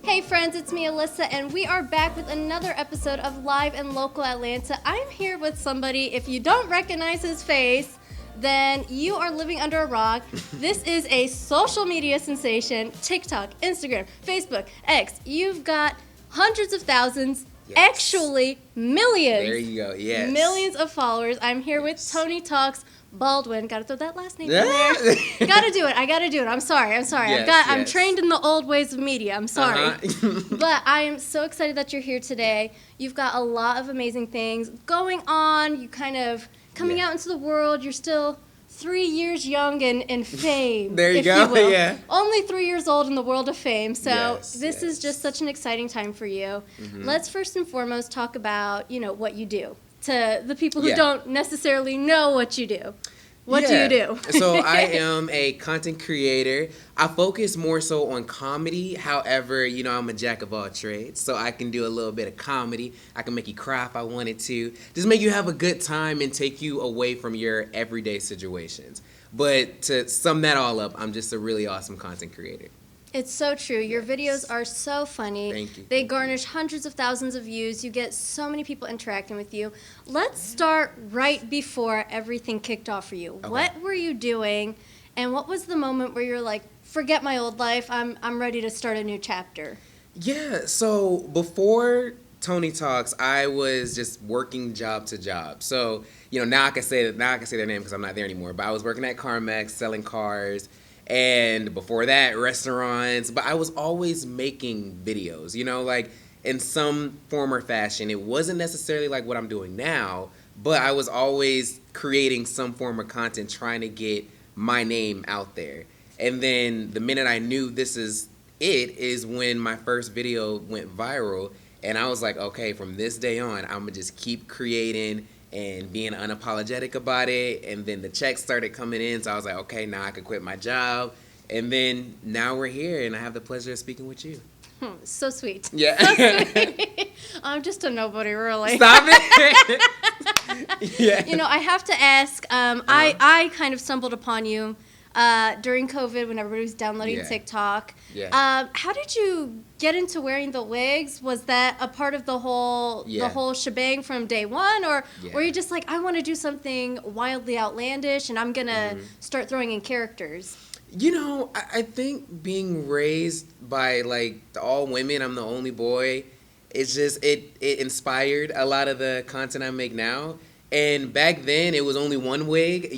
Hey friends, it's me Alyssa, and we are back with another episode of Live and Local Atlanta. I'm here with somebody, if you don't recognize his face, then you are living under a rock. This is a social media sensation, TikTok, Instagram, Facebook, X. You've got hundreds of thousands, actually millions. There you go, yes. Millions of followers. I'm here with Tony Talks Baldwin. Gotta throw that last name in there. Gotta do it. I gotta do it. I'm sorry. I'm trained in the old ways of media. I'm sorry. But I am so excited that you're here today. You've got a lot of amazing things going on. You kind of coming out into the world. You're still 3 years young in fame. There you go. Yeah. Only 3 years old in the world of fame. So this is just such an exciting time for you. Let's first and foremost talk about, what you do to the people who don't necessarily know what you do. What do you do? So I am a content creator. I focus more so on comedy. However, I'm a jack of all trades. So I can do a little bit of comedy. I can make you cry if I wanted to. Just make you have a good time and take you away from your everyday situations. But to sum that all up, I'm just a really awesome content creator. It's so true. Your videos are so funny. Thank you. They garnish hundreds of thousands of views. You get so many people interacting with you. Let's start right before everything kicked off for you. Okay. What were you doing, and what was the moment where you're like, forget my old life, I'm ready to start a new chapter? Yeah, so before Tony Talks, I was just working job to job. So, now I can say their name because I'm not there anymore. But I was working at CarMax selling cars. And before that, restaurants. But I was always making videos, like in some form or fashion. It wasn't necessarily like what I'm doing now, but I was always creating some form of content, trying to get my name out there. And then the minute I knew this is when my first video went viral. And I was like, okay, from this day on, I'm going to just keep creating and being unapologetic about it. And then the checks started coming in, so I was like, okay, now I can quit my job. And then now we're here, and I have the pleasure of speaking with you. So sweet. Yeah. So sweet. I'm just a nobody, really. Stop it. Yeah. I have to ask, I kind of stumbled upon you during COVID when everybody was downloading TikTok. Yeah. How did you get into wearing the wigs? Was that a part of the whole shebang from day one, or were you just like, I want to do something wildly outlandish and I'm gonna start throwing in characters? I think being raised by like all women, I'm the only boy. It's just it inspired a lot of the content I make now. And back then, it was only one wig,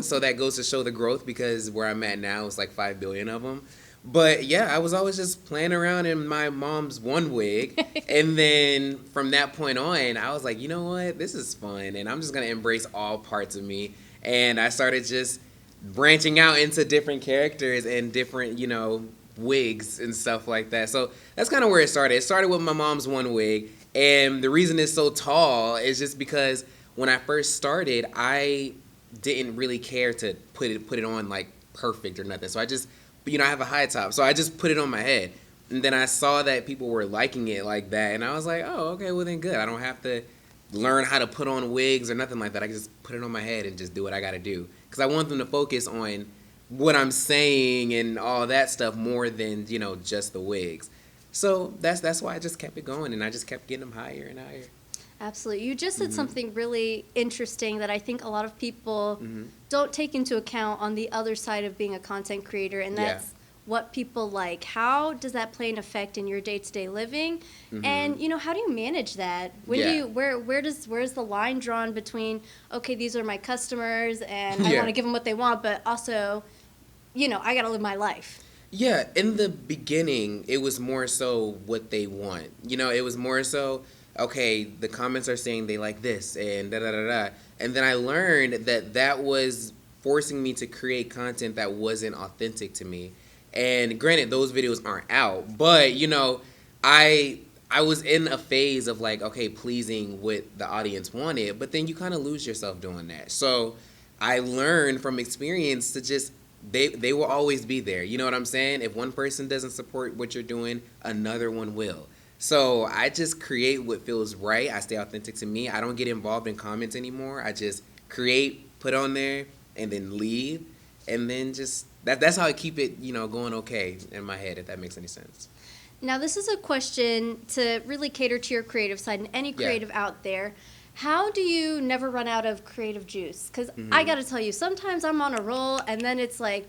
so that goes to show the growth because where I'm at now is like 5 billion of them. But yeah, I was always just playing around in my mom's one wig. And then from that point on, I was like, you know what? This is fun. And I'm just going to embrace all parts of me. And I started just branching out into different characters and different, wigs and stuff like that. So that's kind of where it started. It started with my mom's one wig. And the reason it's so tall is just because when I first started, I didn't really care to put it on like perfect or nothing. So I just, I have a high top, so I just put it on my head. And then I saw that people were liking it like that, and I was like, oh, okay, well then good. I don't have to learn how to put on wigs or nothing like that. I can just put it on my head and just do what I got to do. Because I want them to focus on what I'm saying and all that stuff more than, just the wigs. So that's why I just kept it going, and I just kept getting them higher and higher. Absolutely. You just said something really interesting that I think a lot of people don't take into account on the other side of being a content creator, and that's what people like. How does that play an effect in your day-to-day living? And, how do you manage that? When do you, where's the line drawn between, okay, these are my customers and I want to give them what they want, but also, I got to live my life? Yeah, in the beginning, it was more so what they want. It was more so, okay, the comments are saying they like this and da-da-da-da. And then I learned that was forcing me to create content that wasn't authentic to me. And granted, those videos aren't out. But, I was in a phase of like, okay, pleasing what the audience wanted. But then you kind of lose yourself doing that. So I learned from experience to just, they will always be there. You know what I'm saying? If one person doesn't support what you're doing, another one will. So I just create what feels right. I stay authentic to me. I don't get involved in comments anymore. I just create, put on there, and then leave. And then just, that's how I keep it, going okay in my head, if that makes any sense. Now, this is a question to really cater to your creative side and any Yeah. creative out there. How do you never run out of creative juice? Because Mm-hmm. I got to tell you, sometimes I'm on a roll and then it's like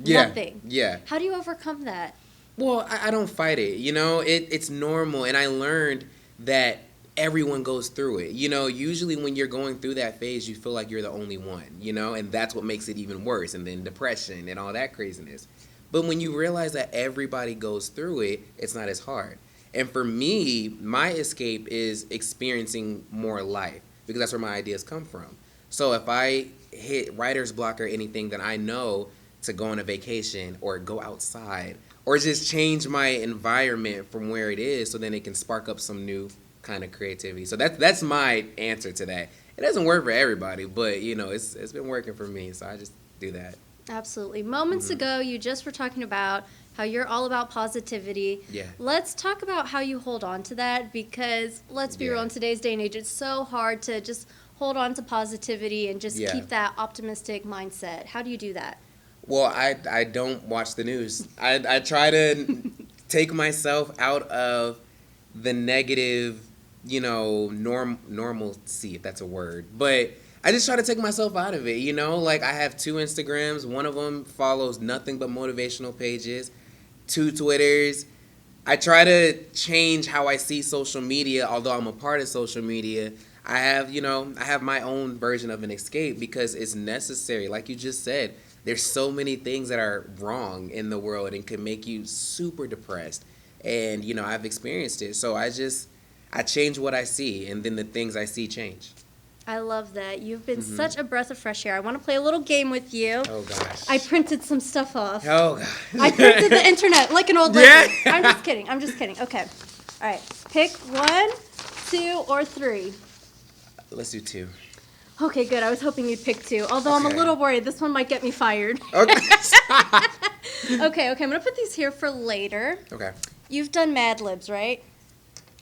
Yeah. nothing. Yeah. How do you overcome that? Well, I don't fight it. It's normal, and I learned that everyone goes through it. Usually when you're going through that phase, you feel like you're the only one. And that's what makes it even worse, and then depression and all that craziness. But when you realize that everybody goes through it, it's not as hard. And for me, my escape is experiencing more life because that's where my ideas come from. So if I hit writer's block or anything, then I know to go on a vacation or go outside or just change my environment from where it is so then it can spark up some new kind of creativity. So that's my answer to that. It doesn't work for everybody, but it's been working for me, so I just do that. Absolutely. Moments ago, you just were talking about how you're all about positivity. Yeah. Let's talk about how you hold on to that because let's be Yeah. real, in today's day and age, it's so hard to just hold on to positivity and just Yeah. keep that optimistic mindset. How do you do that? Well, I don't watch the news. I try to take myself out of the negative, normalcy, if that's a word. But I just try to take myself out of it, Like, I have 2 Instagrams. One of them follows nothing but motivational pages. 2 Twitters. I try to change how I see social media, although I'm a part of social media. I have my own version of an escape because it's necessary. Like you just said, there's so many things that are wrong in the world and can make you super depressed. And, I've experienced it. So I change what I see, and then the things I see change. I love that. You've been such a breath of fresh air. I want to play a little game with you. Oh, gosh. I printed some stuff off. Oh, gosh. I printed the internet like an old lady. Yeah. I'm just kidding. Okay. All right. Pick 1, 2, or 3. Let's do 2. Okay, good. I was hoping you'd pick 2. Although I'm a Okay. little worried. This one might get me fired. Okay. Okay. I'm going to put these here for later. Okay. You've done Mad Libs, right?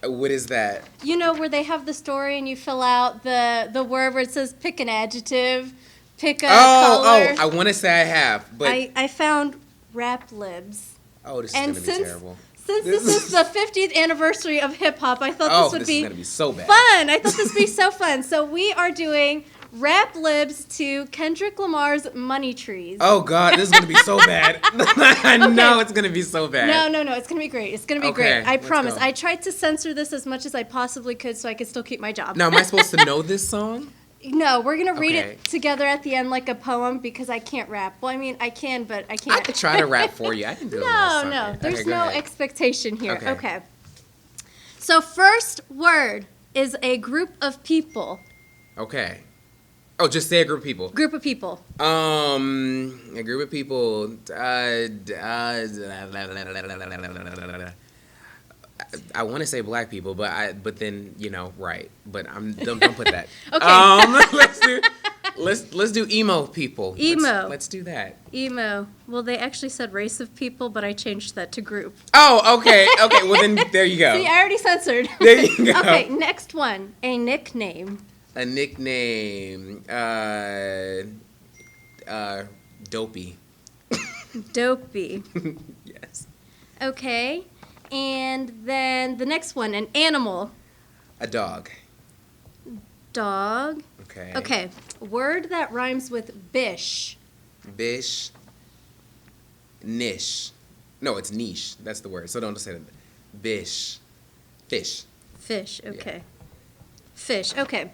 What is that? You know where they have the story and you fill out the word where it says pick an adjective, pick a color. I want to say I have, but I found Rap Libs. this is And going to be terrible. Since this is the 50th anniversary of hip hop, I thought this would this be is going to be so bad. fun. I thought this would be so fun. So we are doing Rap Libs to Kendrick Lamar's Money Trees. Oh, God, this is going to be so bad. I know it's going to be so bad. No, it's going to be great. It's going to be Okay, great. I let's promise. go. I tried to censor this as much as I possibly could so I could still keep my job. Now, am I supposed to know this song? No, we're going to read Okay. it together at the end like a poem because I can't rap. Well, I mean, I can, but I can't. I could try to rap for you. I can do it. No. There's go no ahead. expectation here. Okay. Okay. So first word is a group of people. Okay. Oh, just say a group of people. Group of people. A group of people. I want to say black people, but then right. But don't put that. Okay. Let's do emo people. Emo. Let's do that. Emo. Well, they actually said race of people, but I changed that to group. Oh, okay. Well, then there you go. See, I already censored. There you go. Okay, next one. A nickname. A nickname. Dopey. Dopey. Yes. Okay. And then the next one, an animal. A dog. Dog. Okay. Okay. Word that rhymes with bish. Bish. Niche. No, it's niche. That's the word. So don't say that. Bish. Fish. Fish. Okay. Fish. Okay.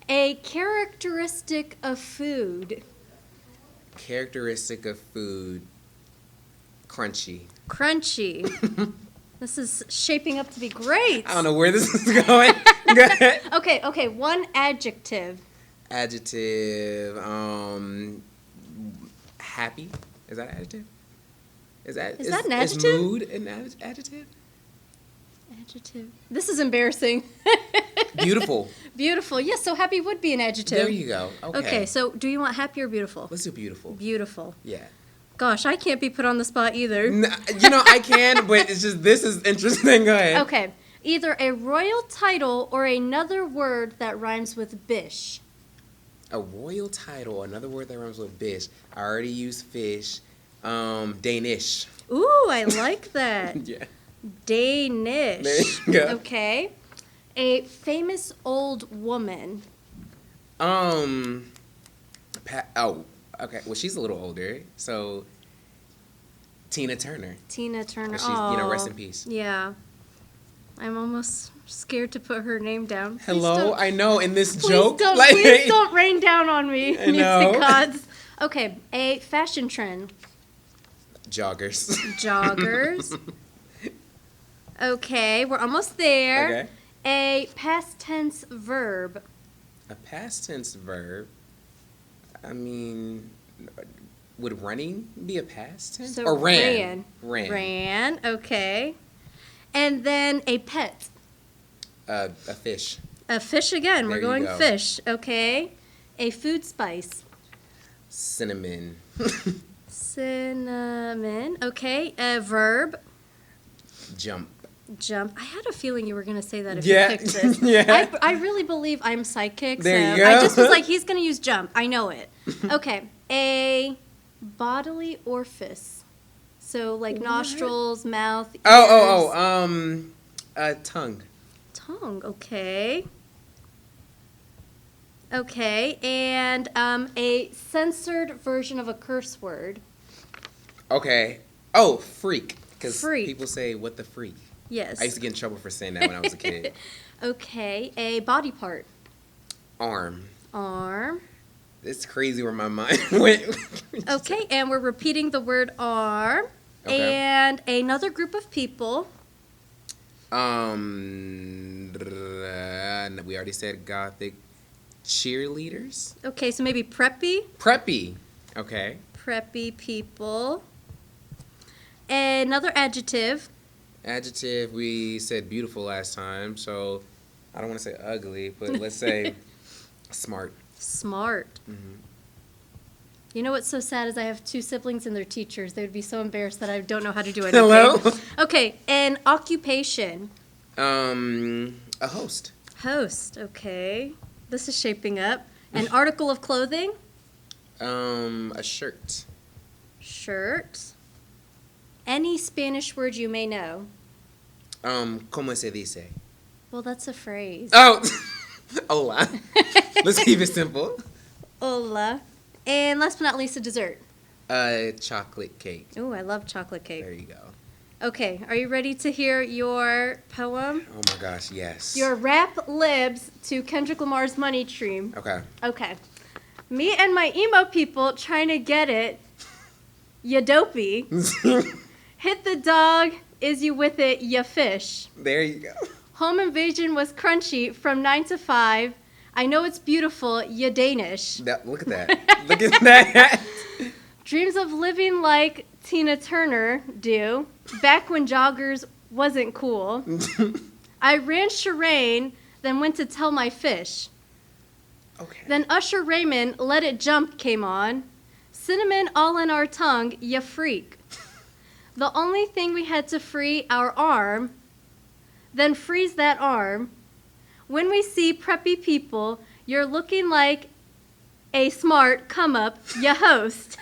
A characteristic of food. Characteristic of food. Crunchy. Crunchy. This is shaping up to be great. I don't know where this is going. Go ahead. Okay. One adjective. Adjective. Happy. Is that an adjective? Is that an adjective? Is mood an adjective? Adjective. This is embarrassing. Beautiful. Beautiful. Yes, so happy would be an adjective. There you go. Okay, so do you want happy or beautiful? Let's do beautiful. Beautiful. Yeah. Gosh, I can't be put on the spot either. I can, but it's just, this is interesting. Go ahead. Okay. Either a royal title or another word that rhymes with bish. A royal title, another word that rhymes with bish. I already used fish. Danish. Ooh, I like that. Yeah. Danish. There you go. Okay. A famous old woman. Oh, okay. Well, she's a little older, so Tina Turner. Tina Turner. She's, rest in peace. Yeah. I'm almost scared to put her name down. Please Hello, don't- I know. In this Please joke, don't, like, please don't rain down on me, I know. music gods. Okay, a fashion trend. joggers. Joggers. Okay, we're almost there. Okay. A past tense verb. A past tense verb. I mean, would running be a past tense? So or ran? Ran, okay. And then a pet. A fish. A fish again. There We're you going go. fish, okay. A food spice. Cinnamon. Cinnamon, okay. A verb. Jump. Jump. I had a feeling you were going to say that if Yeah. you picked this. Yeah. I really believe I'm psychic. There so you I go. just was like, he's going to use jump. I know it. Okay. A bodily orifice. So like What? nostrils, mouth, ears. Tongue. Tongue, okay. Okay, and a censored version of a curse word. Okay. Oh, freak. Because Freak. people say, what the freak? Yes. I used to get in trouble for saying that when I was a kid. Okay, a body part. Arm. Arm. It's crazy where my mind went. Okay, and we're repeating the word arm. Okay. And another group of people. We already said gothic cheerleaders. Okay, so maybe preppy. Preppy. Okay. Preppy people. Another adjective. Adjective, we said beautiful last time, so I don't want to say ugly, but let's say smart. Smart. Mhm. You know what's so sad is I have two siblings and they're teachers. They would be so embarrassed that I don't know how to do anything. Hello? Okay, an occupation. A host. Host, okay. This is shaping up. An article of clothing. A shirt. Shirt. Any Spanish word you may know. Como se dice? Well, that's a phrase. Oh, hola. Let's keep it simple. Hola. And last but not least, a dessert. Chocolate cake. Ooh, I love chocolate cake. There you go. Okay, are you ready to hear your poem? Oh my gosh, yes. Your rap libs to Kendrick Lamar's Money Tree. Okay. Okay. Me and my emo people trying to get it. Ya dopey. Hit the dog. Is you with it? Ya fish. There you go. Home invasion was crunchy from 9 to 5. I know it's beautiful. Ya Danish. Look at that. Look at that. Dreams of living like Tina Turner do. Back when joggers wasn't cool. I ran Shireen, then went to tell my fish. Okay. Then Usher Raymond, Let It Jump came on. Cinnamon all in our tongue, ya freak. The only thing we had to free our arm, then freeze that arm. When we see preppy people, you're looking like a smart come up, ya host.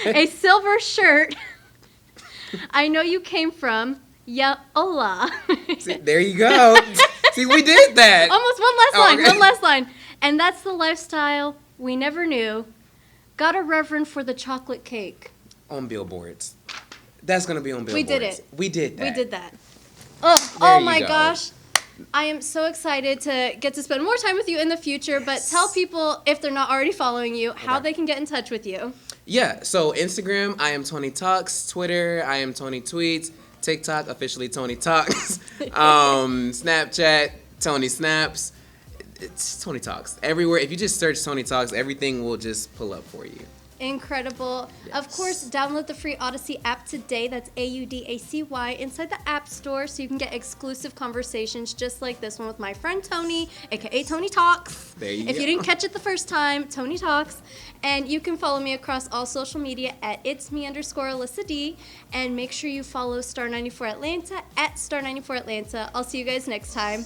A silver shirt. I know you came from, ya hola. See, there you go. See, we did that. Almost one last Oh, line, okay. one last line. And that's the lifestyle we never knew. Got a reverend for the chocolate cake. On billboards. That's going to be on billboards. We did it. We did that. We did that. Oh, There oh you my go. gosh. I am so excited to get to spend more time with you in the future, but tell people, if they're not already following you, how Okay. they can get in touch with you. Yeah, so Instagram, I am Tony Talks. Twitter, I am Tony Tweets. TikTok, officially Tony Talks. Snapchat, Tony Snaps. It's Tony Talks. Everywhere, if you just search Tony Talks, everything will just pull up for you. Incredible. Of Yes. course, download the free Odyssey app today. That's AUDACY inside the App Store so you can get exclusive conversations just like this one with my friend Tony, aka Tony Talks. There you If go. you didn't catch it the first time, Tony Talks. And you can follow me across all social media at itsme_Alyssa D. And make sure you follow Star 94 Atlanta at Star 94 Atlanta. I'll see you guys next time.